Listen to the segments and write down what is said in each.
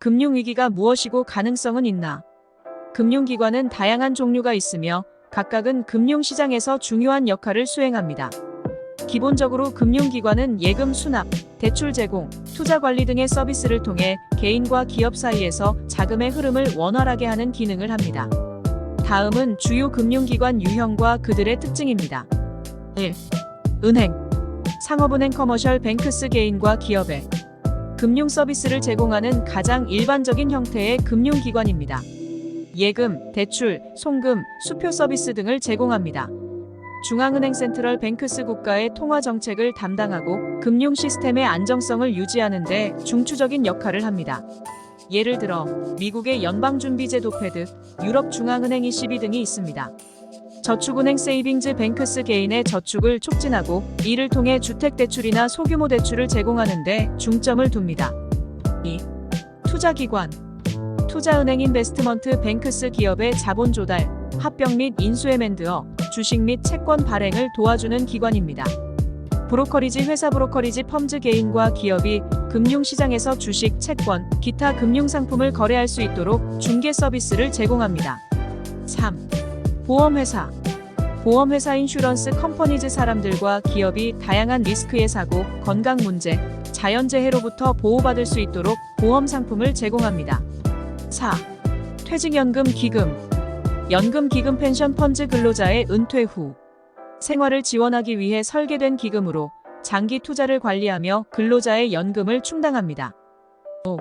금융위기가 무엇이고 가능성은 있나? 금융기관은 다양한 종류가 있으며 각각은 금융시장에서 중요한 역할을 수행합니다. 기본적으로 금융기관은 예금 수납, 대출 제공, 투자 관리 등의 서비스를 통해 개인과 기업 사이에서 자금의 흐름을 원활하게 하는 기능을 합니다. 다음은 주요 금융기관 유형과 그들의 특징입니다. 1. 은행. 상업은행 커머셜 뱅크스 개인과 기업에 금융 서비스를 제공하는 가장 일반적인 형태의 금융기관입니다. 예금, 대출, 송금, 수표 서비스 등을 제공합니다. 중앙은행 센트럴 뱅크스 국가의 통화 정책을 담당하고 금융 시스템의 안정성을 유지하는 데 중추적인 역할을 합니다. 예를 들어 미국의 연방준비제도 페드, 유럽 중앙은행 ECB 등이 있습니다. 저축은행 세이빙즈 뱅크스 개인의 저축을 촉진하고 이를 통해 주택대출이나 소규모 대출을 제공하는 데 중점을 둡니다. 2. 투자기관. 투자은행 인베스트먼트 뱅크스 기업의 자본 조달, 합병 및 인수에 맨드어 주식 및 채권 발행을 도와주는 기관입니다. 브로커리지 회사 브로커리지 펌즈 개인과 기업이 금융시장에서 주식, 채권, 기타 금융상품을 거래할 수 있도록 중개 서비스를 제공합니다. 3. 보험회사. 보험회사 인슈런스 컴퍼니즈 사람들과 기업이 다양한 리스크의 사고, 건강 문제, 자연재해로부터 보호받을 수 있도록 보험 상품을 제공합니다. 4. 퇴직연금 기금. 연금기금 펜션 펀즈 근로자의 은퇴 후 생활을 지원하기 위해 설계된 기금으로 장기 투자를 관리하며 근로자의 연금을 충당합니다. 5.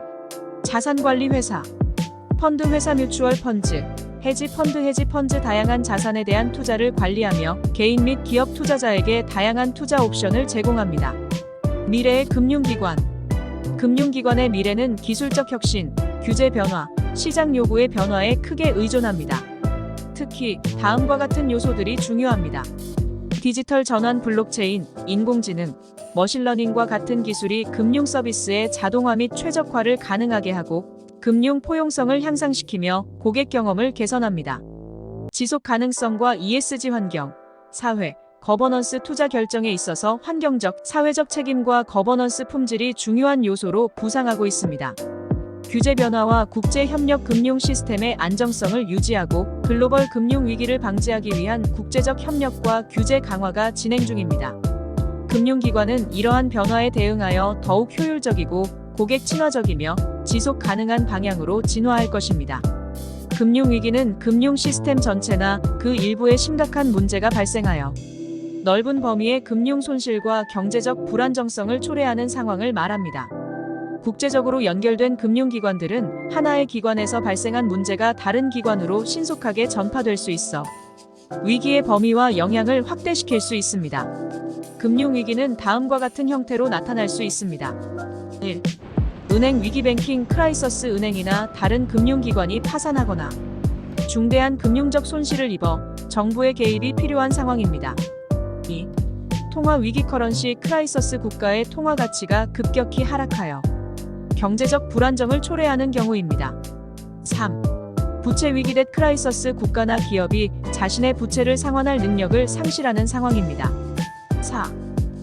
자산관리회사. 펀드 회사 뮤추얼 펀즈, 헤지 펀드 다양한 자산에 대한 투자를 관리하며 개인 및 기업 투자자에게 다양한 투자 옵션을 제공합니다. 미래의 금융기관. 금융기관의 미래는 기술적 혁신, 규제 변화, 시장 요구의 변화에 크게 의존합니다. 특히 다음과 같은 요소들이 중요합니다. 디지털 전환 블록체인, 인공지능, 머신러닝과 같은 기술이 금융 서비스의 자동화 및 최적화를 가능하게 하고 금융 포용성을 향상시키며 고객 경험을 개선합니다. 지속 가능성과 ESG 환경, 사회, 거버넌스 투자 결정에 있어서 환경적, 사회적 책임과 거버넌스 품질이 중요한 요소로 부상하고 있습니다. 규제 변화와 국제 협력 금융 시스템의 안정성을 유지하고 글로벌 금융 위기를 방지하기 위한 국제적 협력과 규제 강화가 진행 중입니다. 금융기관은 이러한 변화에 대응하여 더욱 효율적이고 고객 친화적이며 지속 가능한 방향으로 진화할 것입니다. 금융위기는 금융 시스템 전체나 그 일부에 심각한 문제가 발생하여 넓은 범위의 금융 손실과 경제적 불안정성을 초래하는 상황을 말합니다. 국제적으로 연결된 금융기관들은 하나의 기관에서 발생한 문제가 다른 기관으로 신속하게 전파될 수 있어 위기의 범위와 영향을 확대시킬 수 있습니다. 금융위기는 다음과 같은 형태로 나타날 수 있습니다. 1. 은행 위기 뱅킹 크라이서스 은행이나 다른 금융기관이 파산하거나 중대한 금융적 손실을 입어 정부의 개입이 필요한 상황입니다. 2. 통화 위기 커런시 크라이서스 국가의 통화 가치가 급격히 하락하여 경제적 불안정을 초래하는 경우입니다. 3. 부채 위기 댓 크라이서스 국가나 기업이 자신의 부채를 상환할 능력을 상실하는 상황입니다. 4.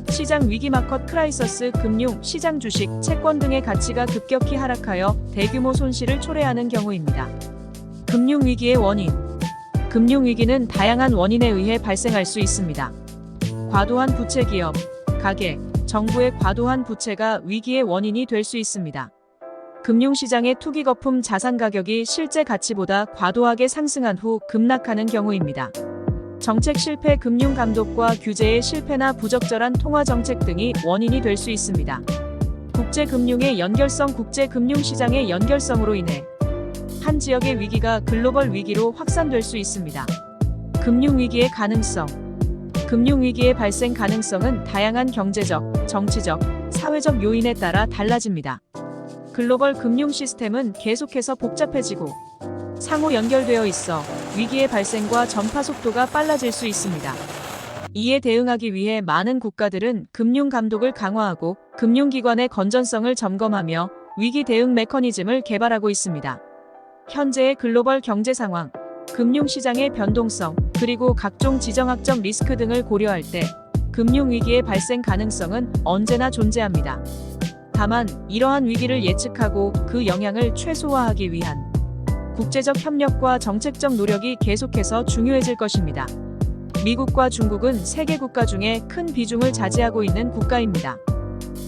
시장 위기 마켓 크라이서스 금융, 시장 주식, 채권 등의 가치가 급격히 하락하여 대규모 손실을 초래하는 경우입니다. 금융위기의 원인. 금융위기는 다양한 원인에 의해 발생할 수 있습니다. 과도한 부채 기업, 가계, 정부의 과도한 부채가 위기의 원인이 될 수 있습니다. 금융시장의 투기 거품 자산 가격이 실제 가치보다 과도하게 상승한 후 급락하는 경우입니다. 정책 실패 금융 감독과 규제의 실패나 부적절한 통화 정책 등이 원인이 될 수 있습니다. 국제금융의 연결성 국제금융시장의 연결성으로 인해 한 지역의 위기가 글로벌 위기로 확산될 수 있습니다. 금융위기의 가능성. 금융위기의 발생 가능성은 다양한 경제적, 정치적, 사회적 요인에 따라 달라집니다. 글로벌 금융 시스템은 계속해서 복잡해지고 상호 연결되어 있어 위기의 발생과 전파 속도가 빨라질 수 있습니다. 이에 대응하기 위해 많은 국가들은 금융 감독을 강화하고 금융기관의 건전성을 점검하며 위기 대응 메커니즘을 개발하고 있습니다. 현재의 글로벌 경제 상황, 금융시장의 변동성, 그리고 각종 지정학적 리스크 등을 고려할 때 금융위기의 발생 가능성은 언제나 존재합니다. 다만 이러한 위기를 예측하고 그 영향을 최소화하기 위한 국제적 협력과 정책적 노력이 계속해서 중요해질 것입니다. 미국과 중국은 세계 국가 중에 큰 비중을 차지하고 있는 국가입니다.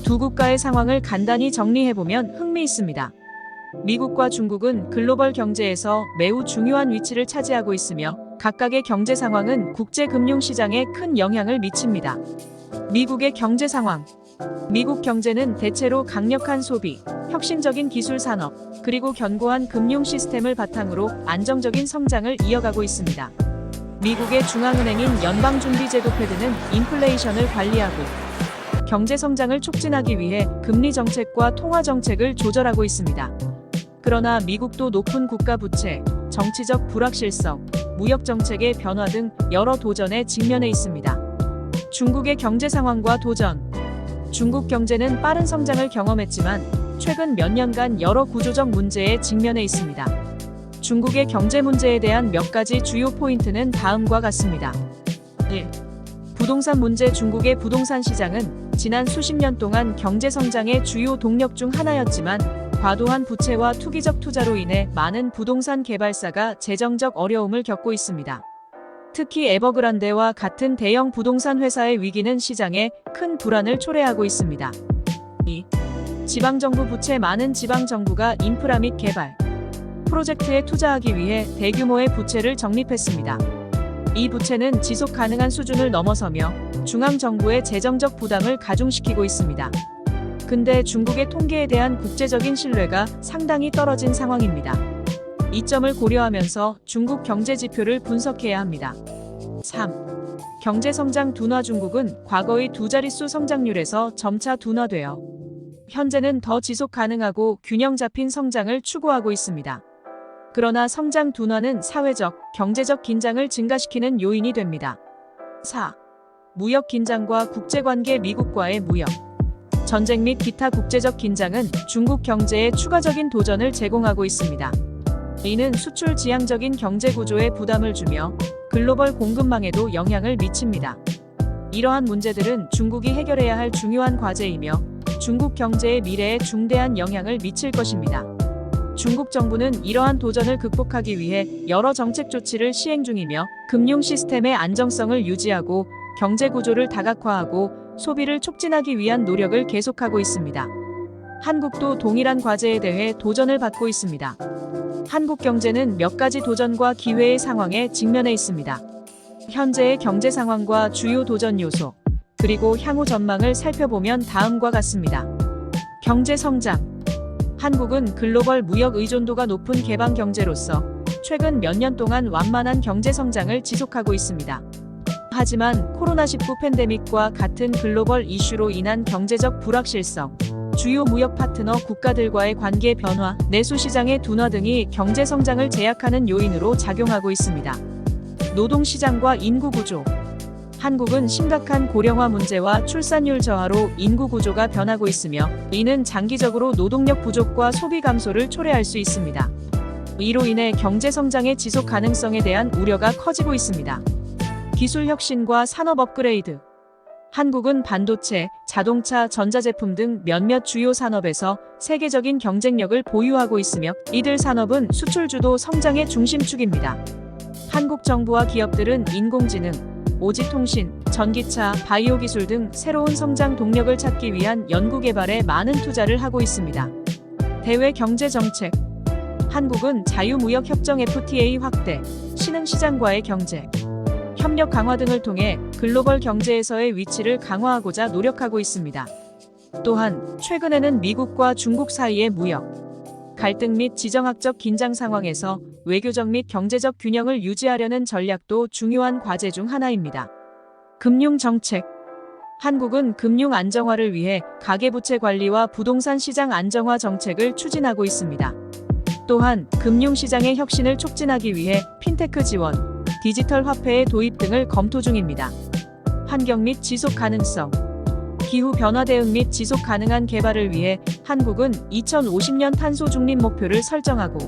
두 국가의 상황을 간단히 정리해보면 흥미있습니다. 미국과 중국은 글로벌 경제에서 매우 중요한 위치를 차지하고 있으며 각각의 경제 상황은 국제 금융시장에 큰 영향을 미칩니다. 미국의 경제 상황. 미국 경제는 대체로 강력한 소비, 혁신적인 기술 산업, 그리고 견고한 금융 시스템을 바탕으로 안정적인 성장을 이어가고 있습니다. 미국의 중앙은행인 연방준비제도 페드는 인플레이션을 관리하고 경제 성장을 촉진하기 위해 금리 정책과 통화 정책을 조절하고 있습니다. 그러나 미국도 높은 국가 부채, 정치적 불확실성, 무역 정책의 변화 등 여러 도전에 직면해 있습니다. 중국의 경제 상황과 도전. 중국 경제는 빠른 성장을 경험했지만 최근 몇 년간 여러 구조적 문제에 직면해 있습니다. 중국의 경제 문제에 대한 몇 가지 주요 포인트는 다음과 같습니다. 1. 부동산 문제. 중국의 부동산 시장은 지난 수십 년 동안 경제 성장의 주요 동력 중 하나였지만 과도한 부채와 투기적 투자로 인해 많은 부동산 개발사가 재정적 어려움을 겪고 있습니다. 특히 에버그란데와 같은 대형 부동산 회사의 위기는 시장에 큰 불안을 초래하고 있습니다. 2. 지방정부 부채. 많은 지방정부가 인프라 및 개발 프로젝트에 투자하기 위해 대규모의 부채를 적립했습니다. 이 부채는 지속 가능한 수준을 넘어서며 중앙정부의 재정적 부담을 가중시키고 있습니다. 근데 중국의 통계에 대한 국제적인 신뢰가 상당히 떨어진 상황입니다. 이 점을 고려하면서 중국 경제 지표를 분석해야 합니다. 3. 경제 성장 둔화. 중국은 과거의 두 자릿수 성장률에서 점차 둔화되어 현재는 더 지속 가능하고 균형 잡힌 성장을 추구하고 있습니다. 그러나 성장 둔화는 사회적, 경제적 긴장을 증가시키는 요인이 됩니다. 4. 무역 긴장과 국제관계. 미국과의 무역 전쟁 및 기타 국제적 긴장은 중국 경제에 추가적인 도전을 제공하고 있습니다. 이는 수출 지향적인 경제 구조에 부담을 주며 글로벌 공급망에도 영향을 미칩니다. 이러한 문제들은 중국이 해결해야 할 중요한 과제이며 중국 경제의 미래에 중대한 영향을 미칠 것입니다. 중국 정부는 이러한 도전을 극복하기 위해 여러 정책 조치를 시행 중이며 금융 시스템의 안정성을 유지하고 경제 구조를 다각화하고 소비를 촉진하기 위한 노력을 계속하고 있습니다. 한국도 동일한 과제에 대해 도전을 받고 있습니다. 한국 경제는 몇 가지 도전과 기회의 상황에 직면해 있습니다. 현재의 경제 상황과 주요 도전 요소, 그리고 향후 전망을 살펴보면 다음과 같습니다. 경제 성장. 한국은 글로벌 무역 의존도가 높은 개방 경제로서 최근 몇 년 동안 완만한 경제 성장을 지속하고 있습니다. 하지만 코로나19 팬데믹과 같은 글로벌 이슈로 인한 경제적 불확실성, 주요 무역 파트너 국가들과의 관계 변화, 내수 시장의 둔화 등이 경제 성장을 제약하는 요인으로 작용하고 있습니다. 노동 시장과 인구 구조. 한국은 심각한 고령화 문제와 출산율 저하로 인구 구조가 변하고 있으며 이는 장기적으로 노동력 부족과 소비 감소를 초래할 수 있습니다. 이로 인해 경제 성장의 지속 가능성에 대한 우려가 커지고 있습니다. 기술 혁신과 산업 업그레이드. 한국은 반도체, 자동차, 전자제품 등 몇몇 주요 산업에서 세계적인 경쟁력을 보유하고 있으며 이들 산업은 수출주도 성장의 중심축입니다. 한국 정부와 기업들은 인공지능, 오지통신, 전기차, 바이오 기술 등 새로운 성장 동력을 찾기 위한 연구개발에 많은 투자를 하고 있습니다. 대외 경제 정책. 한국은 자유무역협정 FTA 확대, 신흥시장과의 경제, 협력 강화 등을 통해 글로벌 경제에서의 위치를 강화하고자 노력하고 있습니다. 또한 최근에는 미국과 중국 사이의 무역, 갈등 및 지정학적 긴장 상황에서 외교적 및 경제적 균형을 유지하려는 전략도 중요한 과제 중 하나입니다. 금융 정책. 한국은 금융 안정화를 위해 가계부채 관리와 부동산 시장 안정화 정책을 추진하고 있습니다. 또한 금융시장의 혁신을 촉진하기 위해 핀테크 지원, 디지털 화폐의 도입 등을 검토 중입니다. 환경 및 지속 가능성. 기후 변화 대응 및 지속 가능한 개발을 위해 한국은 2050년 탄소 중립 목표를 설정하고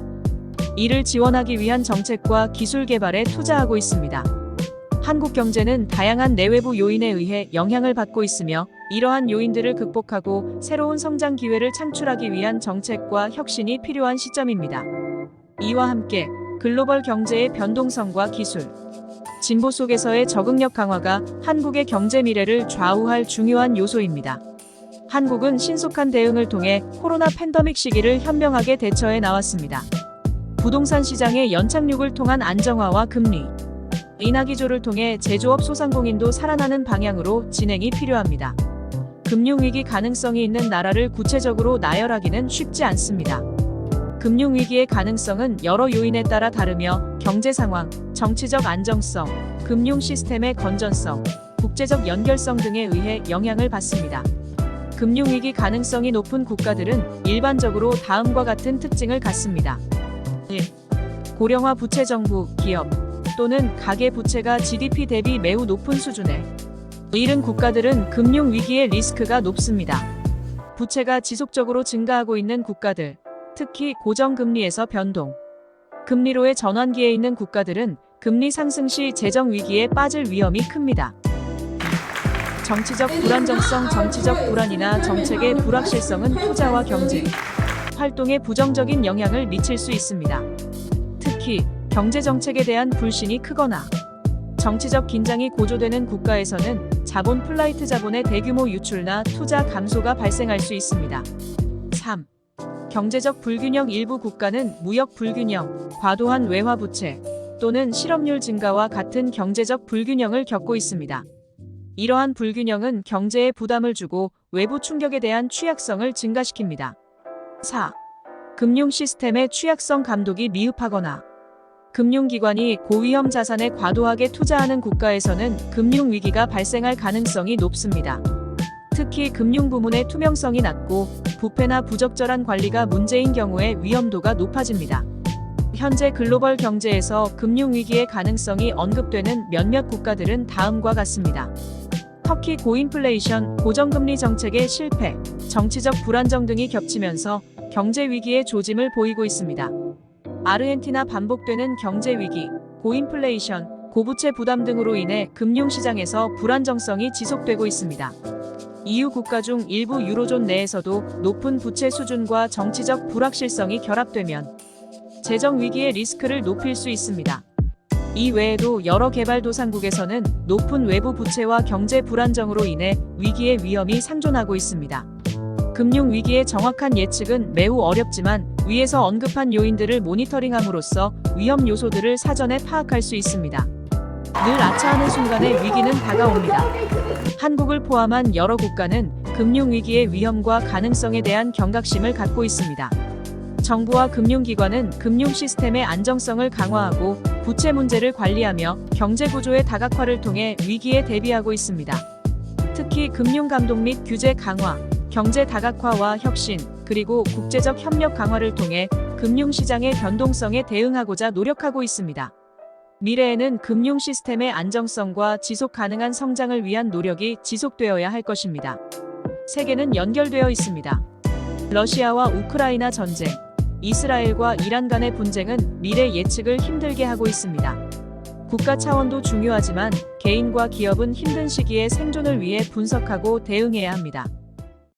이를 지원하기 위한 정책과 기술 개발에 투자하고 있습니다. 한국 경제는 다양한 내외부 요인에 의해 영향을 받고 있으며 이러한 요인들을 극복하고 새로운 성장 기회를 창출하기 위한 정책과 혁신이 필요한 시점입니다. 이와 함께 글로벌 경제의 변동성과 기술, 진보 속에서의 적응력 강화가 한국의 경제 미래를 좌우할 중요한 요소입니다. 한국은 신속한 대응을 통해 코로나 팬데믹 시기를 현명하게 대처해 나왔습니다. 부동산 시장의 연착륙을 통한 안정화와 금리 인하 기조를 통해 제조업 소상공인도 살아나는 방향으로 진행이 필요합니다. 금융위기 가능성이 있는 나라를 구체적으로 나열하기는 쉽지 않습니다. 금융위기의 가능성은 여러 요인에 따라 다르며 경제 상황, 정치적 안정성, 금융 시스템의 건전성, 국제적 연결성 등에 의해 영향을 받습니다. 금융위기 가능성이 높은 국가들은 일반적으로 다음과 같은 특징을 갖습니다. 1. 고령화 부채 정부, 기업 또는 가계 부채가 GDP 대비 매우 높은 수준에 이른 국가들은 금융위기의 리스크가 높습니다. 부채가 지속적으로 증가하고 있는 국가들, 특히 고정금리에서 변동, 금리로의 전환기에 있는 국가들은 금리 상승 시 재정 위기에 빠질 위험이 큽니다. 정치적 불안정성, 정치적 불안이나 정책의 불확실성은 투자와 경제, 활동에 부정적인 영향을 미칠 수 있습니다. 특히 경제 정책에 대한 불신이 크거나 정치적 긴장이 고조되는 국가에서는 자본 플라이트 자본의 대규모 유출나 투자 감소가 발생할 수 있습니다. 3. 경제적 불균형 일부 국가는 무역 불균형, 과도한 외화 부채 또는 실업률 증가와 같은 경제적 불균형을 겪고 있습니다. 이러한 불균형은 경제에 부담을 주고 외부 충격에 대한 취약성을 증가시킵니다. 4. 금융 시스템의 취약성 감독이 미흡하거나 금융기관이 고위험 자산에 과도하게 투자하는 국가에서는 금융위기가 발생할 가능성이 높습니다. 특히 금융 부문의 투명성이 낮고 부패나 부적절한 관리가 문제인 경우에 위험도가 높아집니다. 현재 글로벌 경제에서 금융위기의 가능성이 언급되는 몇몇 국가들은 다음과 같습니다. 터키 고인플레이션, 고정금리 정책의 실패, 정치적 불안정 등이 겹치면서 경제 위기의 조짐을 보이고 있습니다. 아르헨티나 반복되는 경제 위기, 고인플레이션, 고부채 부담 등으로 인해 금융시장에서 불안정성이 지속되고 있습니다. EU 국가 중 일부 유로존 내에서도 높은 부채 수준과 정치적 불확실성이 결합되면 재정 위기의 리스크를 높일 수 있습니다. 이 외에도 여러 개발도상국에서는 높은 외부 부채와 경제 불안정으로 인해 위기의 위험이 상존하고 있습니다. 금융 위기의 정확한 예측은 매우 어렵지만 위에서 언급한 요인들을 모니터링함으로써 위험 요소들을 사전에 파악할 수 있습니다. 늘 아차하는 순간에 위기는 다가옵니다. 한국을 포함한 여러 국가는 금융위기의 위험과 가능성에 대한 경각심을 갖고 있습니다. 정부와 금융기관은 금융 시스템의 안정성을 강화하고 부채 문제를 관리하며 경제 구조의 다각화를 통해 위기에 대비하고 있습니다. 특히 금융감독 및 규제 강화, 경제 다각화와 혁신, 그리고 국제적 협력 강화를 통해 금융시장의 변동성에 대응하고자 노력하고 있습니다. 미래에는 금융 시스템의 안정성과 지속 가능한 성장을 위한 노력이 지속되어야 할 것입니다. 세계는 연결되어 있습니다. 러시아와 우크라이나 전쟁, 이스라엘과 이란 간의 분쟁은 미래 예측을 힘들게 하고 있습니다. 국가 차원도 중요하지만 개인과 기업은 힘든 시기에 생존을 위해 분석하고 대응해야 합니다.